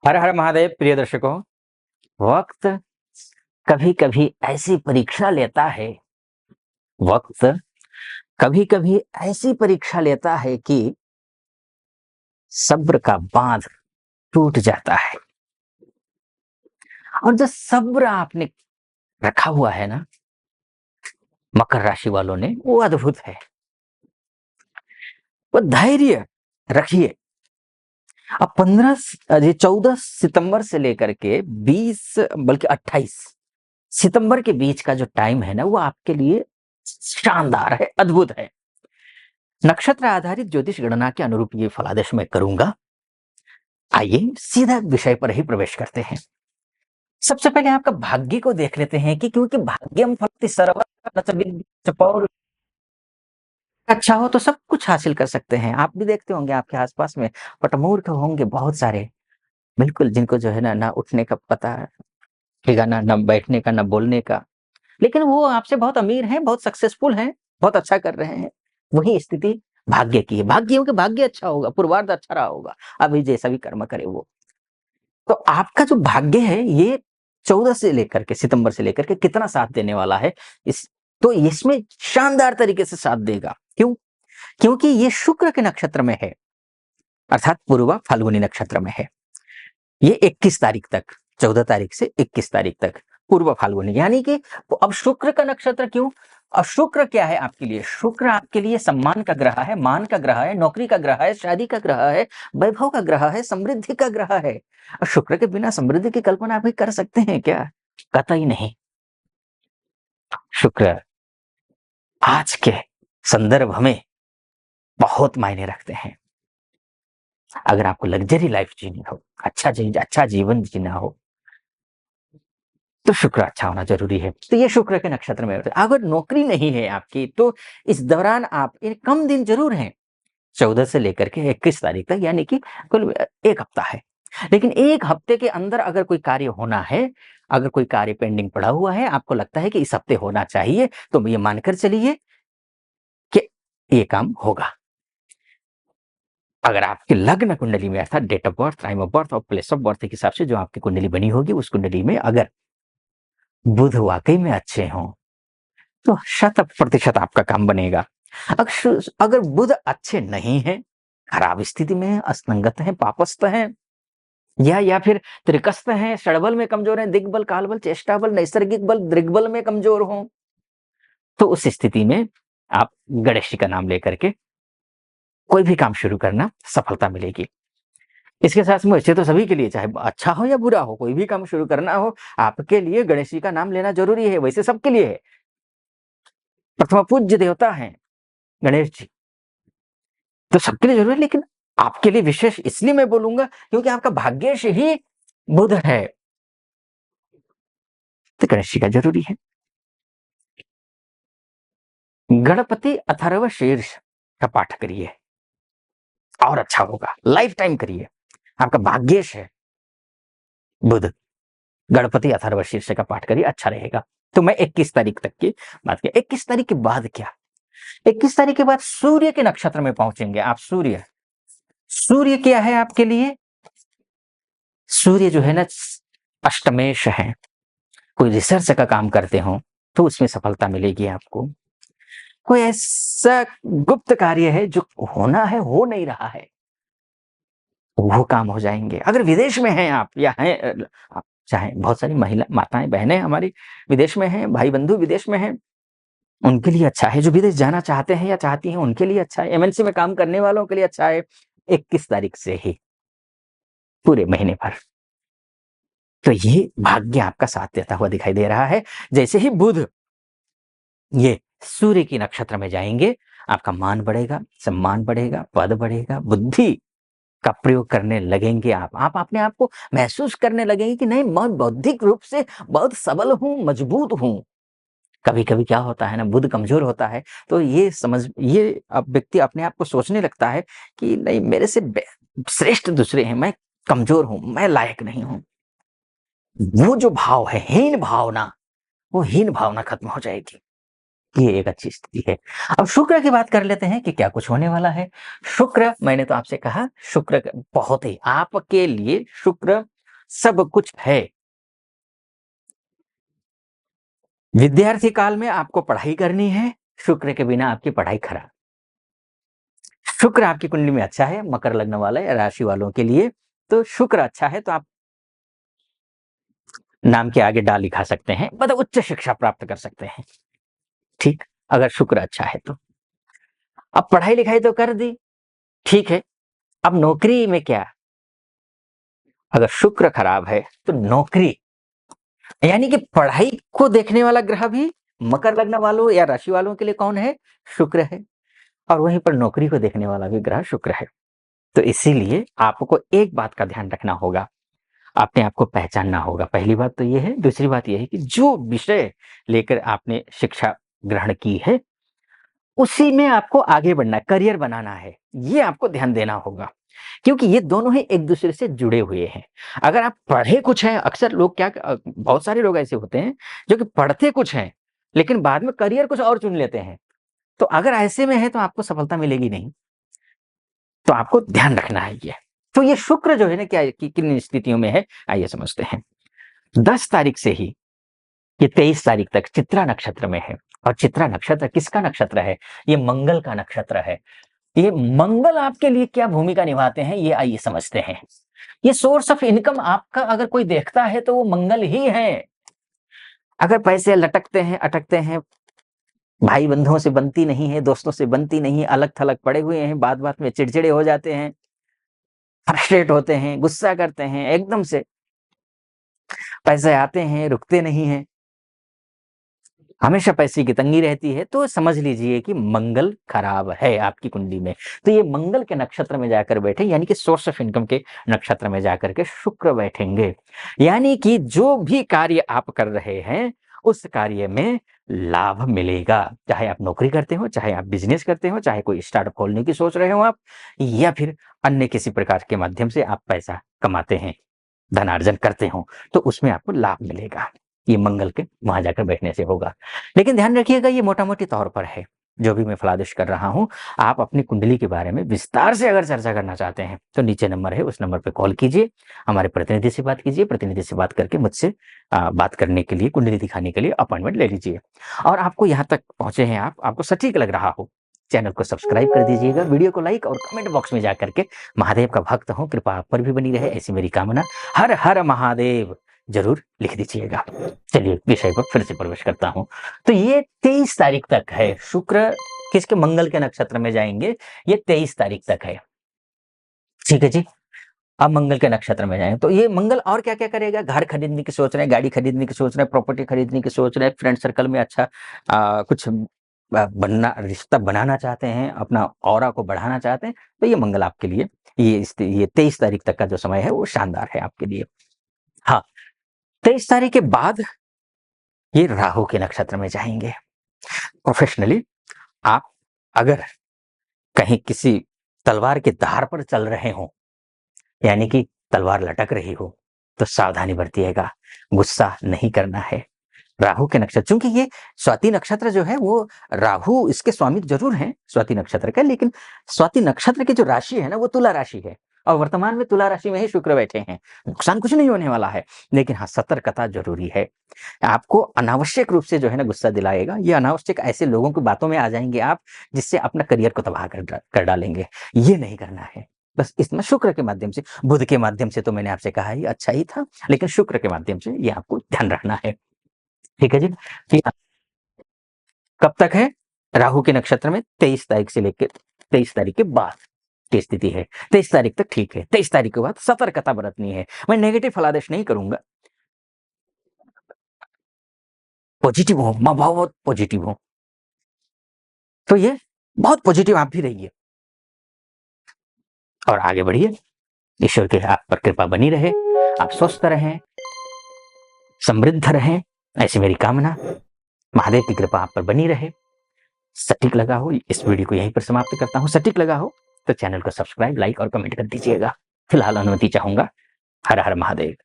हर हर महादेव प्रिय दर्शकों। वक्त कभी कभी ऐसी परीक्षा लेता है। वक्त कभी कभी ऐसी परीक्षा लेता है कि सब्र का बांध टूट जाता है। और जो सब्र आपने रखा हुआ है ना, मकर राशि वालों ने, वो अद्भुत है। वो धैर्य रखिए। अब 14 सितंबर से लेकर के 20 बल्कि 28 सितंबर के बीच का जो टाइम है ना, वो आपके लिए शानदार है, अद्भुत है। नक्षत्र आधारित ज्योतिष गणना के अनुरूप ये फलादेश मैं करूंगा। आइए सीधा विषय पर ही प्रवेश करते हैं। सबसे पहले आपका भाग्य को देख लेते हैं कि क्योंकि भाग्यम फलति सर्वत्र अच्छा हो तो सब कुछ हासिल कर सकते हैं। आप भी देखते होंगे आपके आसपास में पटमूर्ख होंगे बहुत सारे, बिल्कुल, जिनको जो है ना उठने का पता है, ना बैठने का, ना बोलने का, लेकिन वो आपसे बहुत अमीर हैं, बहुत सक्सेसफुल हैं, बहुत अच्छा कर रहे हैं। वही स्थिति भाग्य की है। भाग्य भाग्य अच्छा होगा, पूर्वार्ध अच्छा रहा होगा, अभी जैसा भी कर्म करे वो। तो आपका जो भाग्य है ये 14 से लेकर के सितंबर से लेकर के कितना साथ देने वाला है, इस तो इसमें शानदार तरीके से साथ देगा। क्यों? क्योंकि ये शुक्र के नक्षत्र में है, अर्थात पूर्वा फाल्गुनी नक्षत्र में है। ये 21 तारीख तक, 14 तारीख से 21 तारीख तक पूर्व फाल्गुनी, यानी कि तो अब शुक्र का नक्षत्र क्यों? अब शुक्र क्या है आपके लिए? शुक्र आपके लिए सम्मान का ग्रह है, मान का ग्रह है, नौकरी का ग्रह है, शादी का ग्रह है, वैभव का ग्रह है, समृद्धि का ग्रह है। और शुक्र के बिना समृद्धि की कल्पना आप भी कर सकते हैं क्या? कतई नहीं। शुक्र आज के संदर्भ में बहुत मायने रखते हैं। अगर आपको लग्जरी लाइफ जीनी हो, अच्छा जीवन जीना हो, तो शुक्र अच्छा होना जरूरी है। तो ये शुक्र के नक्षत्र में होता है। अगर नौकरी नहीं है आपकी, तो इस दौरान आप कम दिन जरूर हैं, 14 से लेकर के 21 तारीख तक, यानी कि कुल एक हफ्ता है। लेकिन एक हफ्ते के अंदर अगर कोई कार्य होना है, अगर कोई कार्य पेंडिंग पड़ा हुआ है, आपको लगता है कि इस हफ्ते होना चाहिए, तो ये मानकर चलिए कि ये काम होगा। अगर आपकी लग्न कुंडली में, अर्थात date of birth, time of birth और प्लेस ऑफ बर्थ के हिसाब से जो आपकी कुंडली बनी होगी, उस कुंडली में अगर बुध वाकई में अच्छे हों, तो 100% आपका काम बनेगा। अगर बुध अच्छे नहीं है, खराब स्थिति में है, असंगत है, पापस्त है, या फिर त्रिकस्त है, षडबल में कमजोर है, दिग्बल, कालबल, चेष्टा बल, नैसर्गिक बल, दृग्बल में कमजोर हो, तो उस स्थिति में आप गणेश जी का नाम लेकर के कोई भी काम शुरू करना, सफलता मिलेगी। इसके साथ में वैसे तो सभी के लिए, चाहे अच्छा हो या बुरा हो, कोई भी काम शुरू करना हो, आपके लिए गणेश जी का नाम लेना जरूरी है। वैसे सबके लिए है, प्रथम पूज्य देवता है गणेश जी, तो सबके लिए जरूरी है। लेकिन आपके लिए विशेष इसलिए मैं बोलूंगा क्योंकि आपका भाग्यश ही बुध है, तो गणेश जी का जरूरी है। गणपति अथर्व शीर्ष का पाठ करिए और अच्छा होगा, लाइफ टाइम करिए। आपका भाग्यश है बुध, गणपति अथर्व शीर्ष का पाठ करिए, अच्छा रहेगा। तो मैं 21 तारीख तक की बात की। 21 तारीख के बाद क्या? 21 तारीख के बाद सूर्य के नक्षत्र में पहुंचेंगे आप। सूर्य, सूर्य क्या है आपके लिए? सूर्य जो है ना, अष्टमेश है। कोई रिसर्च का काम करते हो तो उसमें सफलता मिलेगी आपको। कोई ऐसा गुप्त कार्य है जो होना है, हो नहीं रहा है, वो काम हो जाएंगे। अगर विदेश में हैं आप, या हैं आप, चाहे बहुत सारी महिला माताएं बहनें हमारी विदेश में हैं, भाई बंधु विदेश में हैं, उनके लिए अच्छा है। जो विदेश जाना चाहते हैं या चाहती हैं, उनके लिए अच्छा है। एमएनसी में काम करने वालों के लिए अच्छा है। 21 तारीख से ही पूरे महीने भर, तो ये भाग्य आपका साथ देता हुआ दिखाई दे रहा है। जैसे ही बुध ये सूर्य की नक्षत्र में जाएंगे, आपका मान बढ़ेगा, सम्मान बढ़ेगा, पद बढ़ेगा, बुद्धि का प्रयोग करने लगेंगे। आप अपने आप को महसूस करने लगेंगे कि नहीं, मैं बौद्धिक रूप से बहुत सबल हूं, मजबूत हूं। कभी कभी क्या होता है ना, बुध कमजोर होता है, तो ये अब व्यक्ति अपने आप को सोचने लगता है कि नहीं, मेरे से श्रेष्ठ दूसरे हैं, मैं कमजोर हूं, मैं लायक नहीं हूं। वो जो भाव है, हीन भावना, वो हीन भावना खत्म हो जाएगी। ये एक अच्छी स्थिति है। अब शुक्र की बात कर लेते हैं कि क्या कुछ होने वाला है। शुक्र, मैंने तो आपसे कहा, शुक्र बहुत ही आपके लिए, शुक्र सब कुछ है। विद्यार्थी काल में आपको पढ़ाई करनी है, शुक्र के बिना आपकी पढ़ाई खराब। शुक्र आपकी कुंडली में अच्छा है, मकर लग्न वाले राशि वालों के लिए, तो शुक्र अच्छा है तो आप नाम के आगे डा लिखा सकते हैं, मतलब उच्च शिक्षा प्राप्त कर सकते हैं। ठीक, अगर शुक्र अच्छा है तो। अब पढ़ाई लिखाई तो कर दी, ठीक है, अब नौकरी में क्या? अगर शुक्र खराब है तो नौकरी, यानी कि पढ़ाई को देखने वाला ग्रह भी मकर लग्न वालों या राशि वालों के लिए कौन है? शुक्र है। और वहीं पर नौकरी को देखने वाला भी ग्रह शुक्र है। तो इसीलिए आपको एक बात का ध्यान रखना होगा, अपने आप को पहचानना होगा। पहली बात तो ये है। दूसरी बात ये है कि जो विषय लेकर आपने शिक्षा ग्रहण की है, उसी में आपको आगे बढ़ना है, करियर बनाना है। ये आपको ध्यान देना होगा, क्योंकि ये दोनों ही एक दूसरे से जुड़े हुए हैं। अगर आप पढ़े कुछ हैं, अक्सर लोग बहुत सारे लोग ऐसे होते हैं जो कि पढ़ते कुछ हैं, लेकिन बाद में करियर कुछ और चुन लेते हैं। तो अगर ऐसे में है तो आपको सफलता मिलेगी नहीं। तो आपको ध्यान रखना है ये। तो ये शुक्र जो है ना, क्या किन स्थितियों में है, आइए समझते हैं। 10 तारीख से ही ये 23 तारीख तक चित्रा नक्षत्र में है। और चित्रा नक्षत्र किसका नक्षत्र है? ये मंगल का नक्षत्र है। ये मंगल आपके लिए क्या भूमिका निभाते हैं, ये आइए समझते हैं। ये सोर्स ऑफ इनकम आपका अगर कोई देखता है तो वो मंगल ही है। अगर पैसे लटकते हैं, अटकते हैं, भाई बंधुओं से बनती नहीं है, दोस्तों से बनती नहीं है, अलग थलग पड़े हुए हैं, बात बात में चिड़चिड़े हो जाते हैं, फ्रस्ट्रेट होते हैं, गुस्सा करते हैं, एकदम से पैसे आते हैं, रुकते नहीं हैं, हमेशा पैसे की तंगी रहती है, तो समझ लीजिए कि मंगल खराब है आपकी कुंडली में। तो ये मंगल के नक्षत्र में जाकर बैठे, यानी कि सोर्स ऑफ इनकम के नक्षत्र में जाकर के शुक्र बैठेंगे। यानी कि जो भी कार्य आप कर रहे हैं, उस कार्य में लाभ मिलेगा। चाहे आप नौकरी करते हो, चाहे आप बिजनेस करते हो, चाहे कोई स्टार्टअप खोलने की सोच रहे हो आप, या फिर अन्य किसी प्रकार के माध्यम से आप पैसा कमाते हैं, धनार्जन करते हो, तो उसमें आपको लाभ मिलेगा। ये मंगल के वहां जाकर बैठने से होगा। लेकिन ध्यान रखिएगा, ये मोटा-मोटी तौर पर है, जो भी मैं फलादिश कर रहा हूं। आप अपनी कुंडली के बारे में विस्तार से अगर चर्चा करना चाहते हैं, तो नीचे नंबर है, उस नंबर पे कॉल कीजिए, हमारे प्रतिनिधि से बात कीजिए, प्रतिनिधि से बात करके मुझसे बात करने के लिए, कुंडली दिखाने के लिए अपॉइंटमेंट ले लीजिए। और आपको यहाँ तक पहुंचे हैं आपको सटीक लग रहा हो, चैनल को सब्सक्राइब कर दीजिएगा, वीडियो को लाइक और कमेंट बॉक्स में जाकर के महादेव का भक्त हूं, कृपा आप पर भी बनी रहे, ऐसी मेरी कामना। हर हर महादेव जरूर लिख दीजिएगा। चलिए विषय पर फिर से प्रवेश करता हूं। तो ये 23 तारीख तक है। शुक्र किसके? मंगल के नक्षत्र में जाएंगे, ये 23 तारीख तक है। ठीक है जी। अब मंगल के नक्षत्र में जाए तो ये मंगल और क्या क्या करेगा? घर खरीदने की सोच रहे हैं, गाड़ी खरीदने की सोच रहे हैं, प्रॉपर्टी खरीदने की सोच रहे हैं, फ्रेंड सर्कल में अच्छा कुछ बनना, रिश्ता बनाना चाहते हैं, अपना ऑरा को बढ़ाना चाहते हैं, तो ये मंगल आपके लिए, ये 23 तारीख तक का जो समय है वो शानदार है आपके लिए। हाँ, 23 तारीख के बाद ये राहु के नक्षत्र में जाएंगे। प्रोफेशनली आप अगर कहीं किसी तलवार की धार पर चल रहे हो, यानी कि तलवार लटक रही हो, तो सावधानी बरतिएगा, गुस्सा नहीं करना है। राहु के नक्षत्र, चूंकि ये स्वाति नक्षत्र जो है वो राहु इसके स्वामी जरूर हैं स्वाति नक्षत्र का, लेकिन स्वाति नक्षत्र की जो राशि है ना, वो तुला राशि है, और वर्तमान में तुला राशि में ही शुक्र बैठे हैं। नुकसान कुछ नहीं होने वाला है, लेकिन हाँ, सतर्कता जरूरी है। आपको अनावश्यक रूप से जो है ना गुस्सा दिलाएगा, ये अनावश्यक ऐसे लोगों की बातों में आ जाएंगे आप, जिससे अपना करियर को तबाह कर डालेंगे। ये नहीं करना है। बस इसमें शुक्र के माध्यम से, बुध के माध्यम से तो मैंने आपसे कहा ही अच्छा ही था, लेकिन शुक्र के माध्यम से ये आपको ध्यान रखना है। ठीक है जी। ठीक है। कब तक है? राहु के नक्षत्र में 23 तारीख से लेकर 23 तारीख के बाद की स्थिति है। 23 तारीख तक ठीक है, 23 तारीख के बाद सतर्कता बरतनी है। मैं नेगेटिव फलादेश नहीं करूंगा, पॉजिटिव हो, मैं बहुत पॉजिटिव हूं, तो ये बहुत पॉजिटिव आप भी रहिए और आगे बढ़िए। ईश्वर के आप पर कृपा बनी रहे, आप स्वस्थ रहें, समृद्ध रहें, ऐसी मेरी कामना। महादेव की कृपा आप पर बनी रहे। सटीक लगा हो, इस वीडियो को यहीं पर समाप्त करता हूं। सटीक लगा हो तो चैनल को सब्सक्राइब, लाइक और कमेंट कर दीजिएगा। फिलहाल अनुमति चाहूंगा। हर हर महादेव।